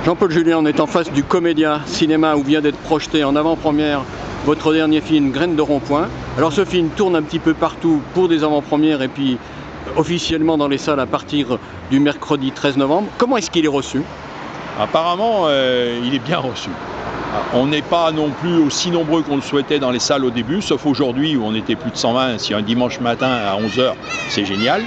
Jean-Paul Julien, on est en face du Comédia Cinéma où vient d'être projeté en avant-première votre dernier film, Graines de rond-point. Alors ce film tourne un petit peu partout pour des avant-premières et puis officiellement dans les salles à partir du mercredi 13 novembre. Comment est-ce qu'il est reçu? Apparemment, il est bien reçu. On n'est pas non plus aussi nombreux qu'on le souhaitait dans les salles au début, sauf aujourd'hui où on était plus de 120, si un dimanche matin à 11h, c'est génial.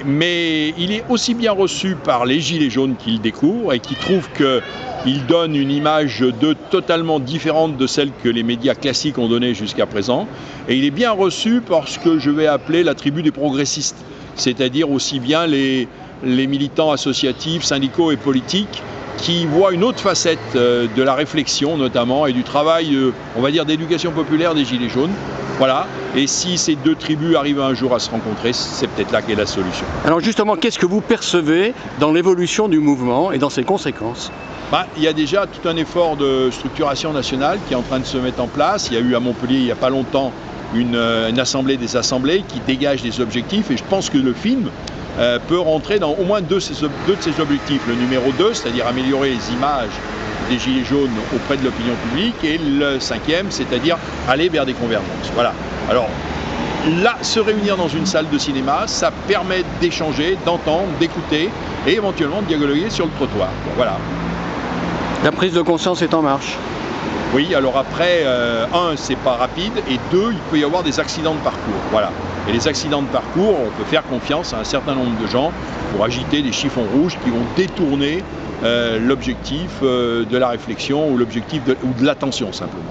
Mais il est aussi bien reçu par les Gilets jaunes qui le découvrent et qui trouvent qu'il donne une image totalement différente de celle que les médias classiques ont donnée jusqu'à présent. Et il est bien reçu par ce que je vais appeler la tribu des progressistes, c'est-à-dire aussi bien les militants associatifs, syndicaux et politiques qui voient une autre facette de la réflexion notamment et du travail, on va dire, d'éducation populaire des Gilets jaunes. Voilà, et si ces deux tribus arrivent un jour à se rencontrer, c'est peut-être là qu'est la solution. Alors justement, qu'est-ce que vous percevez dans l'évolution du mouvement et dans ses conséquences? Il y a déjà tout un effort de structuration nationale qui est en train de se mettre en place. Il y a eu à Montpellier, il n'y a pas longtemps, une assemblée des assemblées qui dégage des objectifs et je pense que le film peut rentrer dans au moins deux de ses objectifs. Le numéro 2, c'est-à-dire améliorer les images des Gilets jaunes auprès de l'opinion publique, et le 5e, c'est-à-dire aller vers des convergences. Voilà. Alors là, se réunir dans une salle de cinéma, ça permet d'échanger, d'entendre, d'écouter et éventuellement de dialoguer sur le trottoir. Bon, voilà. La prise de conscience est en marche. Oui, alors après, c'est pas rapide, et 2, il peut y avoir des accidents de parcours. Voilà. Et les accidents de parcours, on peut faire confiance à un certain nombre de gens pour agiter des chiffons rouges qui vont détourner l'objectif de la réflexion ou l'objectif ou de l'attention simplement.